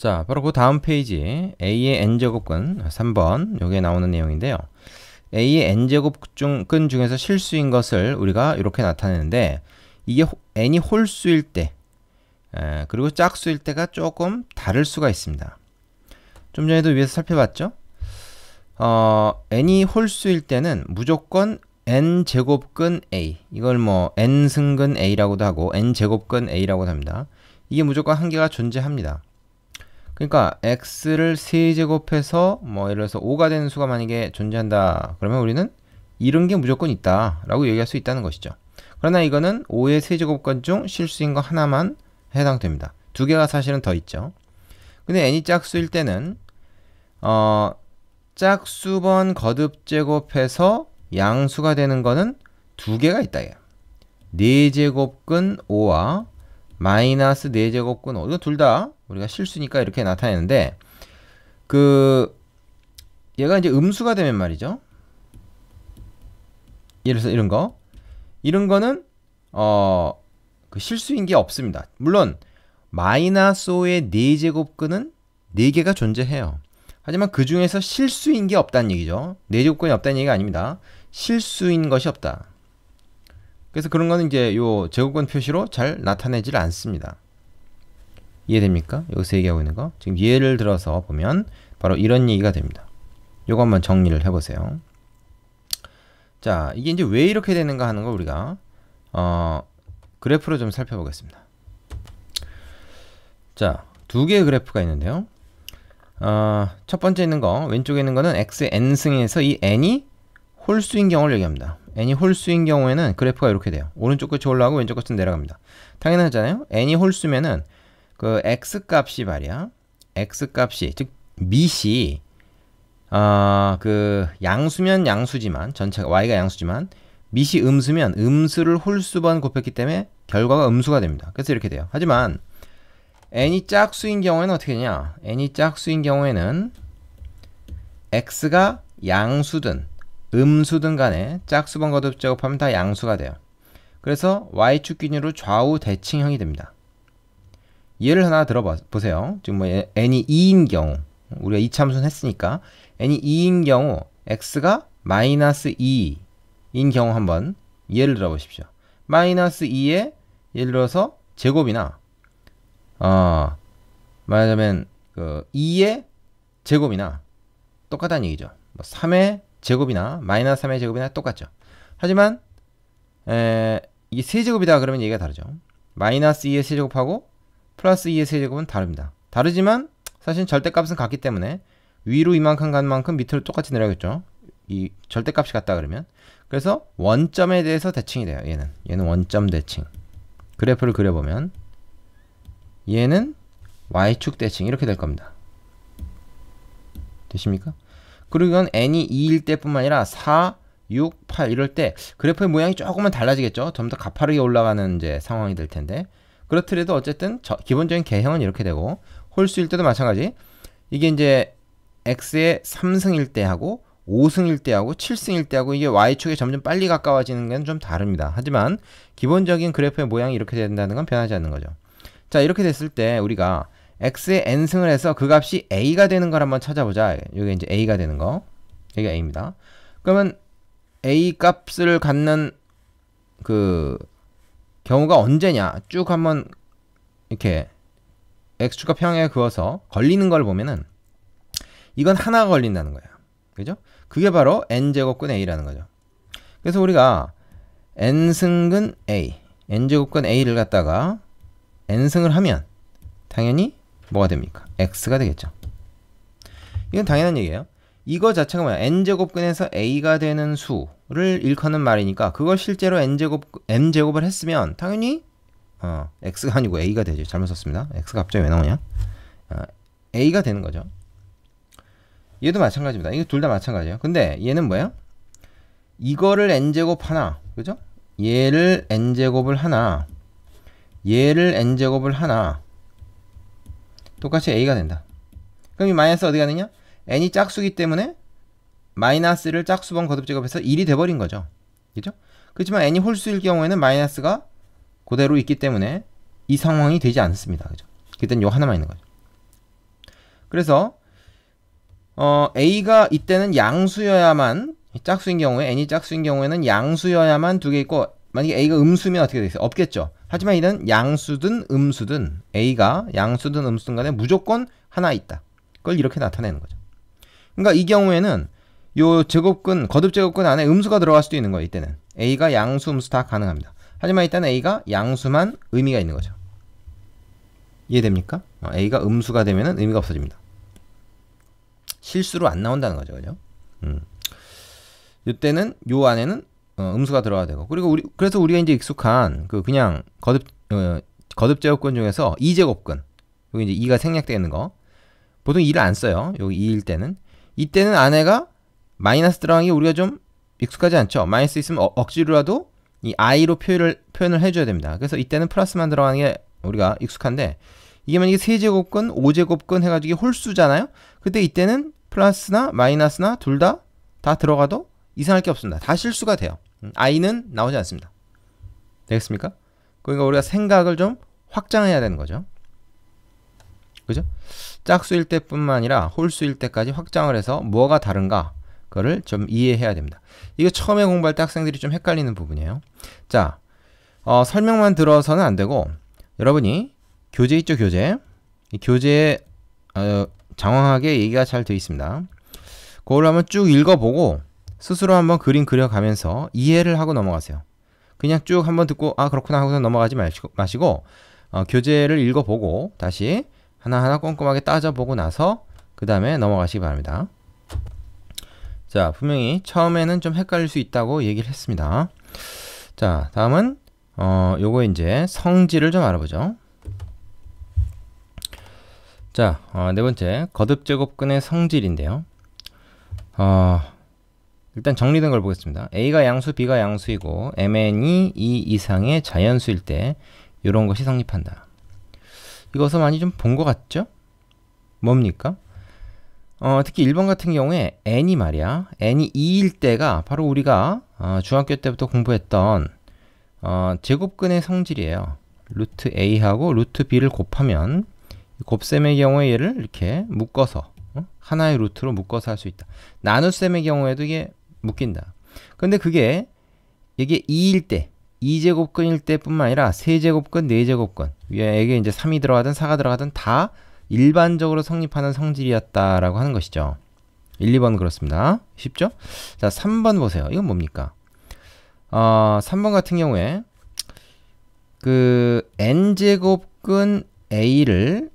자, 바로 그 다음 페이지 a의 n제곱근 3번 요게 나오는 내용인데요. a의 n제곱근 중에서 실수인 것을 우리가 이렇게 나타내는데 이게 n이 홀수일 때 그리고 짝수일 때가 조금 다를 수가 있습니다. 좀 전에도 위에서 살펴봤죠? n이 홀수일 때는 무조건 n제곱근 a, 이걸 뭐 n승근 a라고도 하고 n제곱근 a라고도 합니다. 이게 무조건 한 개가 존재합니다. 그러니까 x를 세제곱해서 뭐 예를 들어서 5가 되는 수가 만약에 존재한다 그러면 우리는 이런 게 무조건 있다 라고 얘기할 수 있다는 것이죠. 그러나 이거는 5의 세제곱근 중 실수인 거 하나만 해당됩니다. 두 개가 사실은 더 있죠. 근데 n이 짝수일 때는 짝수번 거듭제곱해서 양수가 되는 거는 두 개가 있다. 4제곱근 5와 마이너스 4제곱근 5. 이거 둘 다 우리가 실수니까 이렇게 나타내는데 얘가 이제 음수가 되면 말이죠. 예를 들어서 이런 거는 그 실수인 게 없습니다. 물론 마이너스 5의 4제곱근은 4개가 존재해요. 하지만 그 중에서 실수인 게 없다는 얘기죠. 4제곱근이 없다는 얘기가 아닙니다. 실수인 것이 없다. 그래서 그런 거는 이제 요 제곱근 표시로 잘 나타내질 않습니다. 이해됩니까? 여기서 얘기하고 있는 거. 지금 예를 들어서 보면 바로 이런 얘기가 됩니다. 요거 한번 정리를 해보세요. 자, 이게 이제 왜 이렇게 되는가 하는 걸 우리가 그래프로 좀 살펴보겠습니다. 자, 두 개의 그래프가 있는데요. 첫 번째 있는 거, 왼쪽에 있는 거는 x의 n승에서 이 n이 홀수인 경우를 얘기합니다. n이 홀수인 경우에는 그래프가 이렇게 돼요. 오른쪽 끝이 올라가고 왼쪽 끝은 내려갑니다. 당연하잖아요. n이 홀수면은 그 x값이 말이야. x값이 즉 밑이 그 양수면 양수지만 전체가 y가 양수지만 밑이 음수면 음수를 홀수번 곱했기 때문에 결과가 음수가 됩니다. 그래서 이렇게 돼요. 하지만 n이 짝수인 경우에는 어떻게 되냐? n이 짝수인 경우에는 x가 양수든 음수든 간에 짝수번 거듭제곱하면 다 양수가 돼요. 그래서 y축 기준으로 좌우 대칭형이 됩니다. 예를 하나 들어보세요. 지금 뭐 n이 2인 경우 우리가 이차함수는 했으니까 n이 2인 경우 x가 마이너스 2인 경우 한번 예를 들어보십시오. 마이너스 2의 예를 들어서 제곱이나 말하자면 그 2의 제곱이나 똑같다는 얘기죠. 뭐 3의 제곱이나 마이너스 3의 제곱이나 똑같죠. 하지만 이게 세제곱이다 그러면 얘기가 다르죠. 마이너스 2의 세제곱하고 플러스 2의 세제곱은 다릅니다. 다르지만 사실 절대값은 같기 때문에 위로 이만큼 간 만큼 밑으로 똑같이 내려가겠죠. 이 절대값이 같다 그러면. 그래서 원점에 대해서 대칭이 돼요. 얘는 원점 대칭. 그래프를 그려보면 얘는 y축 대칭 이렇게 될 겁니다. 되십니까? 그리고 이건 n이 2일 때뿐만 아니라 4, 6, 8 이럴 때 그래프의 모양이 조금만 달라지겠죠. 좀 더 가파르게 올라가는 이제 상황이 될 텐데 그렇더라도 어쨌든 기본적인 개형은 이렇게 되고 홀수일 때도 마찬가지. 이게 이제 x의 3승일 때하고 5승일 때하고 7승일 때하고 이게 y축에 점점 빨리 가까워지는 건 좀 다릅니다. 하지만 기본적인 그래프의 모양이 이렇게 된다는 건 변하지 않는 거죠. 자, 이렇게 됐을 때 우리가 x의 n승을 해서 그 값이 a가 되는 걸 한번 찾아보자. 이게 이제 a가 되는 거. 여기가 a입니다. 그러면 a 값을 갖는 그 경우가 언제냐? 쭉 한번 이렇게 x축과 평행에 그어서 걸리는 걸 보면은 이건 하나가 걸린다는 거예요. 그죠? 그게 바로 n제곱근 a라는 거죠. 그래서 우리가 n승근 a, n제곱근 a를 갖다가 n승을 하면 당연히 뭐가 됩니까? x가 되겠죠. 이건 당연한 얘기예요. 이거 자체가 뭐야? n제곱근에서 a가 되는 수를 일컫는 말이니까 그걸 실제로 n제곱을 했으면 당연히 x가 아니고 a가 되죠. 잘못 썼습니다. x가 갑자기 왜 나오냐? a가 되는 거죠. 얘도 마찬가지입니다. 이거 둘 다 마찬가지예요. 근데 얘는 뭐예요? 이거를 n제곱 하나, 그죠? 얘를 n제곱을 하나, 얘를 n제곱을 하나 똑같이 a가 된다. 그럼 이 마이너스 어디 가느냐? n이 짝수기 때문에 마이너스를 짝수번 거듭제곱해서 1이 돼버린 거죠. 그죠? 그렇지만 n이 홀수일 경우에는 마이너스가 그대로 있기 때문에 이 상황이 되지 않습니다. 그죠? 그때는 요 하나만 있는 거죠. 그래서 A가 이때는 양수여야만, 짝수인 경우에, n이 짝수인 경우에는 양수여야만 두 개 있고, 만약에 A가 음수면 어떻게 되겠어요? 없겠죠. 하지만 이는 양수든 음수든, A가 양수든 음수든 간에 무조건 하나 있다. 그걸 이렇게 나타내는 거죠. 그러니까 이 경우에는 요 제곱근, 거듭 제곱근 안에 음수가 들어갈 수도 있는 거예요. 이때는 A가 양수, 음수 다 가능합니다. 하지만 일단 A가 양수만 의미가 있는 거죠. 이해됩니까? A가 음수가 되면은 의미가 없어집니다. 실수로 안 나온다는 거죠. 그죠? 이때는 요 안에는 음수가 들어가야 되고, 그리고 그래서 우리가 이제 익숙한 그냥 거듭 제곱근 중에서 2제곱근, 여기 이제 2가 생략되어 있는 거, 보통 2를 안 써요. 여기 2일 때는. 이때는 안에가 마이너스 들어간 게 우리가 좀 익숙하지 않죠. 마이너스 있으면 억지로라도 이 i로 표현을 해줘야 됩니다. 그래서 이때는 플러스만 들어가는 게 우리가 익숙한데, 이게 만약에 3제곱근, 5제곱근 해가지고 이게 홀수잖아요. 그때 이때는 플러스나 마이너스나 둘 다 들어가도 이상할 게 없습니다. 다 실수가 돼요. i는 나오지 않습니다. 되겠습니까? 그러니까 우리가 생각을 좀 확장해야 되는 거죠. 그죠? 짝수일 때뿐만 아니라 홀수일 때까지 확장을 해서 뭐가 다른가, 그거를 좀 이해해야 됩니다. 이거 처음에 공부할 때 학생들이 좀 헷갈리는 부분이에요. 자, 설명만 들어서는 안 되고, 여러분이 교재 있죠, 교재. 이 교재에 장황하게 얘기가 잘 되어 있습니다. 그걸 한번 쭉 읽어보고 스스로 한번 그림 그려가면서 이해를 하고 넘어가세요. 그냥 쭉 한번 듣고 그렇구나 하고서 넘어가지 마시고 교재를 읽어보고 다시 하나하나 꼼꼼하게 따져보고 나서 그 다음에 넘어가시기 바랍니다. 자, 분명히 처음에는 좀 헷갈릴 수 있다고 얘기를 했습니다. 자, 다음은 요거 이제 성질을 좀 알아보죠. 자, 네 번째 거듭제곱근의 성질인데요. 일단 정리된 걸 보겠습니다. A가 양수, B가 양수이고 MN이 2 이상의 자연수일 때 이런 것이 성립한다. 이것을 많이 좀 본 것 같죠? 뭡니까? 특히 1번 같은 경우에 n이 말이야, n이 2일 때가 바로 우리가 중학교 때부터 공부했던 제곱근의 성질이에요. 루트 a하고 루트 b를 곱하면 곱셈의 경우에 얘를 이렇게 묶어서 하나의 루트로 묶어서 할 수 있다. 나눗셈의 경우에도 이게 묶인다. 근데 이게 2일 때, 2제곱근일 때뿐만 아니라 3제곱근, 4제곱근, 위에 이제 3이 들어가든 4가 들어가든 다 일반적으로 성립하는 성질이었다라고 하는 것이죠. 1, 2번 그렇습니다. 쉽죠? 자, 3번 보세요. 이건 뭡니까? 3번 같은 경우에 n제곱근 a를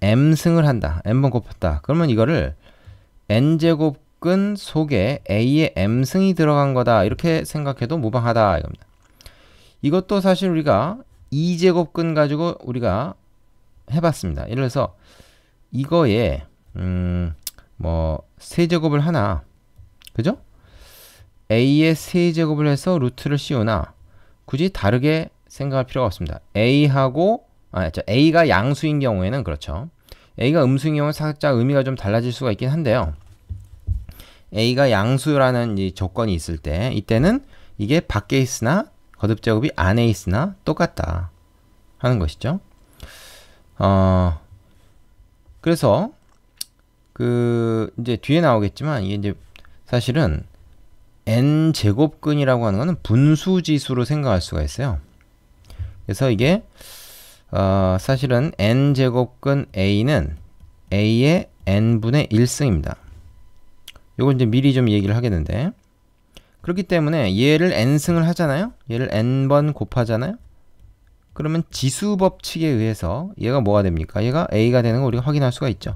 m승을 한다. m번 곱했다. 그러면 이거를 n제곱근 속에 a의 m승이 들어간 거다. 이렇게 생각해도 무방하다 이겁니다. 이것도 사실 우리가 2제곱근 가지고 우리가 해봤습니다. 예를 들어서 이거에 세제곱을 하나, 그죠? a의 세제곱을 해서 루트를 씌우나 굳이 다르게 생각할 필요가 없습니다. A가 양수인 경우에는 그렇죠. A가 음수인 경우는 살짝 의미가 좀 달라질 수가 있긴 한데요. A가 양수라는 이 조건이 있을 때, 이때는 이게 밖에 있으나 거듭제곱이 안에 있으나 똑같다 하는 것이죠. 그래서 이제 뒤에 나오겠지만 이게 이제 사실은 n제곱근이라고 하는 거는 분수지수로 생각할 수가 있어요. 그래서 이게 사실은 n제곱근 a는 a의 n분의 1승입니다. 요거 이제 미리 좀 얘기를 하겠는데, 그렇기 때문에 얘를 n승을 하잖아요. 얘를 n번 곱하잖아요. 그러면 지수법칙에 의해서 얘가 뭐가 됩니까? 얘가 a가 되는 거 우리가 확인할 수가 있죠.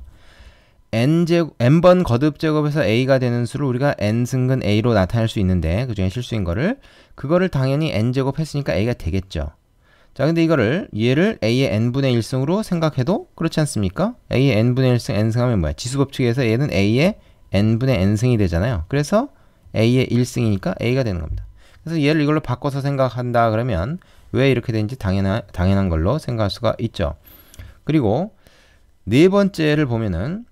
n번 거듭제곱에서 a가 되는 수를 우리가 n승근 a로 나타낼 수 있는데, 그 중에 실수인 그거를 당연히 n제곱 했으니까 a가 되겠죠. 자, 근데 얘를 a의 n분의 1승으로 생각해도 그렇지 않습니까? a의 n분의 1승, n승하면 뭐야? 지수법칙에서 얘는 a의 n분의 n승이 되잖아요. 그래서 a의 1승이니까 a가 되는 겁니다. 그래서 얘를 이걸로 바꿔서 생각한다 그러면 왜 이렇게 되는지 당연한 걸로 생각할 수가 있죠. 그리고 네 번째를 보면은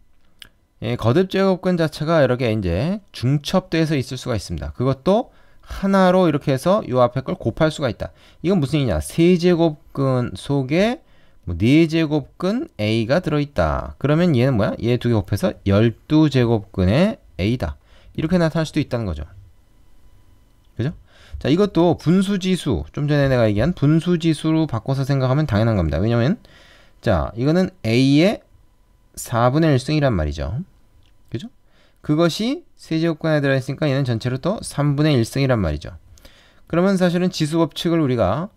거듭제곱근 자체가 여러 개 이제 중첩돼서 있을 수가 있습니다. 그것도 하나로 이렇게 해서 요 앞에 걸 곱할 수가 있다. 이건 무슨 얘기냐? 세제곱근 속에 뭐 4제곱근 A가 들어있다. 그러면 얘는 뭐야? 얘 두 개 곱해서 12제곱근의 A다. 이렇게 나타날 수도 있다는 거죠. 그죠? 자, 이것도 분수지수, 좀 전에 내가 얘기한 분수지수로 바꿔서 생각하면 당연한 겁니다. 왜냐면 자, 이거는 A의 4분의 1승이란 말이죠. 그죠? 그것이 세제곱근에 들어있으니까 얘는 전체로 또 3분의 1승이란 말이죠. 그러면 사실은 지수법칙을 우리가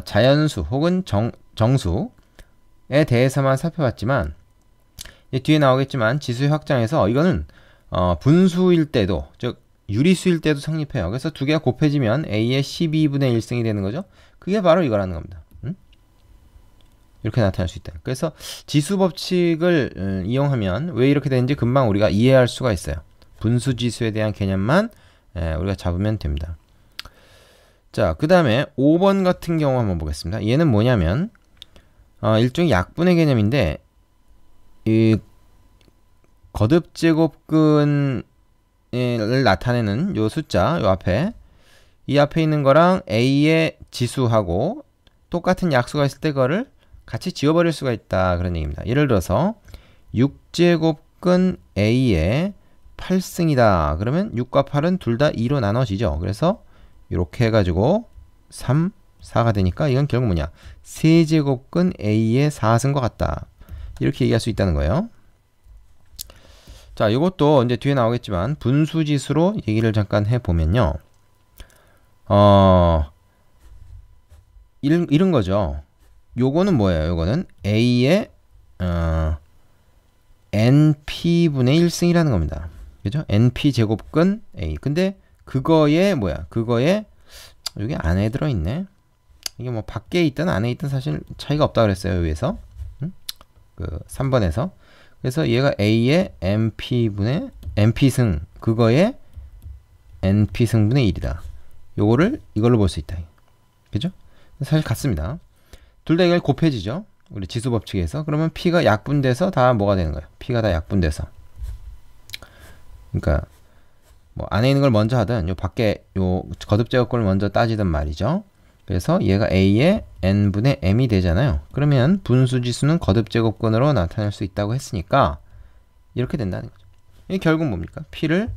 자연수 혹은 정수에 대해서만 살펴봤지만 뒤에 나오겠지만 지수의 확장에서 이거는 분수일 때도, 즉 유리수일 때도 성립해요. 그래서 두 개가 곱해지면 A의 12분의 1승이 되는 거죠. 그게 바로 이거라는 겁니다. 이렇게 나타날 수 있다. 그래서 지수법칙을 이용하면 왜 이렇게 되는지 금방 우리가 이해할 수가 있어요. 분수지수에 대한 개념만 우리가 잡으면 됩니다. 자, 그 다음에 5번 같은 경우 한번 보겠습니다. 얘는 뭐냐면 일종의 약분의 개념인데 이 거듭제곱근을 나타내는 요 숫자, 요 앞에 이 앞에 있는 거랑 A의 지수하고 똑같은 약수가 있을 때 그거를 같이 지워버릴 수가 있다, 그런 얘기입니다. 예를 들어서 6제곱근 A의 8승이다. 그러면 6과 8은 둘 다 2로 나눠지죠. 그래서 이렇게 해가지고 3, 4가 되니까 이건 결국 뭐냐? 세제곱근 A의 4승과 같다. 이렇게 얘기할 수 있다는 거예요. 자, 이것도 이제 뒤에 나오겠지만 분수지수로 얘기를 잠깐 해보면요. 이런 거죠. 요거는 뭐예요? 요거는 A의 NP분의 1승이라는 겁니다. 그죠? NP 제곱근 A. 근데 그거에 뭐야? 그거에 여기 안에 들어있네. 이게 뭐 밖에 있든 안에 있든 사실 차이가 없다 그랬어요. 위에서. 그 3번에서. 그래서 얘가 A의 NP승, 그거의 NP승분의 1이다. 요거를 이걸로 볼 수 있다. 그죠? 사실 같습니다. 둘 다 이걸 곱해지죠. 우리 지수법칙에서. 그러면 P가 약분돼서 다 뭐가 되는 거예요? P가 다 약분돼서. 그러니까 뭐 안에 있는 걸 먼저 하든 요 밖에 요 거듭제곱근을 먼저 따지든 말이죠. 그래서 얘가 A의 N분의 M이 되잖아요. 그러면 분수지수는 거듭제곱근으로 나타낼 수 있다고 했으니까 이렇게 된다는 거죠. 이게 결국 뭡니까? P를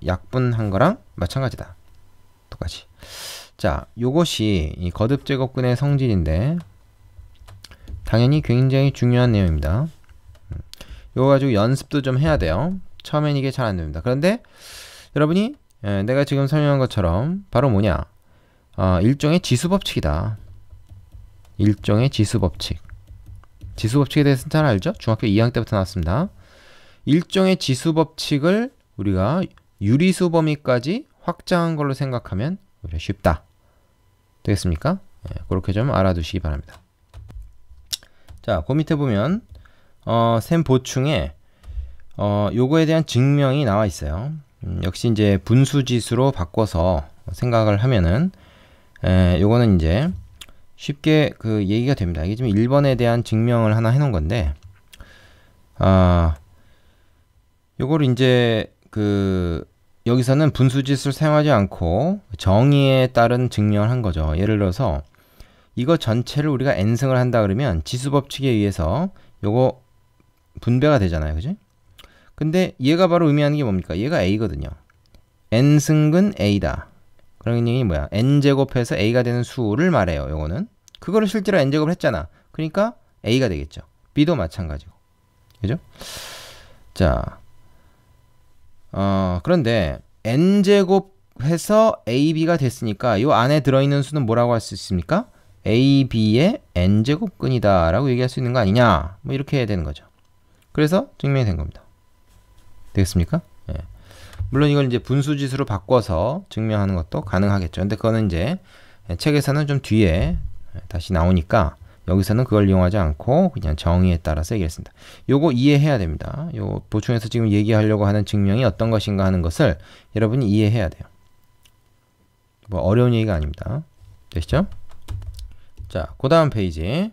약분한 거랑 마찬가지다. 똑같이. 자, 요것이 이 거듭제곱근의 성질인데 당연히 굉장히 중요한 내용입니다. 요거 가지고 연습도 좀 해야 돼요. 처음엔 이게 잘 안 됩니다. 그런데 여러분이 내가 지금 설명한 것처럼 바로 뭐냐? 일종의 지수법칙이다. 일종의 지수법칙. 지수법칙에 대해서는 잘 알죠? 중학교 2학년 때부터 나왔습니다. 일종의 지수법칙을 우리가 유리수 범위까지 확장한 걸로 생각하면 오히려 쉽다. 되겠습니까? 그렇게 좀 알아두시기 바랍니다. 자, 그 밑에 보면 셈 보충에 요거에 대한 증명이 나와 있어요. 역시 이제 분수지수로 바꿔서 생각을 하면은 요거는 이제 쉽게 그 얘기가 됩니다. 이게 지금 1번에 대한 증명을 하나 해놓은 건데 요거를 이제 그 여기서는 분수지수를 사용하지 않고 정의에 따른 증명을 한 거죠. 예를 들어서 이거 전체를 우리가 n승을 한다 그러면 지수법칙에 의해서 요거 분배가 되잖아요. 그지? 근데 얘가 바로 의미하는 게 뭡니까? 얘가 A거든요. n승근 A다. 그런 얘기 뭐야? n제곱해서 A가 되는 수를 말해요. 요거는. 그거를 실제로 n제곱을 했잖아. 그러니까 A가 되겠죠. B도 마찬가지고. 그죠? 자, 그런데 n제곱해서 AB가 됐으니까 요 안에 들어있는 수는 뭐라고 할 수 있습니까? AB의 n제곱근이다 라고 얘기할 수 있는 거 아니냐, 뭐 이렇게 해야 되는 거죠. 그래서 증명이 된 겁니다. 되겠습니까? 예. 물론 이걸 이제 분수지수로 바꿔서 증명하는 것도 가능하겠죠. 근데 그거는 이제 책에서는 좀 뒤에 다시 나오니까 여기서는 그걸 이용하지 않고 그냥 정의에 따라서 얘기했습니다. 요거 이해해야 됩니다. 요 보충해서 지금 얘기하려고 하는 증명이 어떤 것인가 하는 것을 여러분이 이해해야 돼요. 뭐 어려운 얘기가 아닙니다. 되시죠? 자, 그 다음 페이지.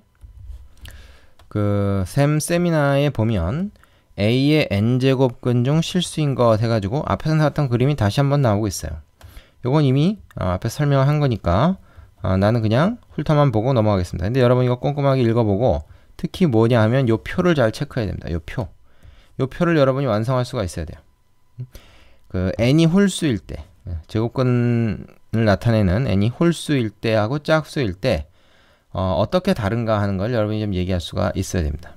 그 세미나에 보면 A의 n제곱근 중 실수인 것 해가지고 앞에서 나왔던 그림이 다시 한번 나오고 있어요. 요건 이미 앞에 설명을 한 거니까 나는 그냥 훑어만 보고 넘어가겠습니다. 근데 여러분 이거 꼼꼼하게 읽어보고 특히 뭐냐 하면 요 표를 잘 체크해야 됩니다. 요 표를 여러분이 완성할 수가 있어야 돼요. 그 n이 홀수일 때, 제곱근을 나타내는 n이 홀수일 때하고 짝수일 때 어떻게 다른가 하는 걸 여러분이 좀 얘기할 수가 있어야 됩니다.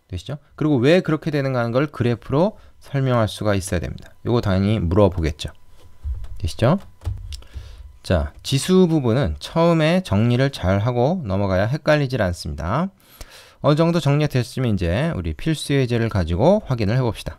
되시죠? 그리고 왜 그렇게 되는가 하는 걸 그래프로 설명할 수가 있어야 됩니다. 요거 당연히 물어보겠죠. 되시죠? 자, 지수 부분은 처음에 정리를 잘 하고 넘어가야 헷갈리질 않습니다. 어느 정도 정리가 됐으면 이제 우리 필수 예제를 가지고 확인을 해봅시다.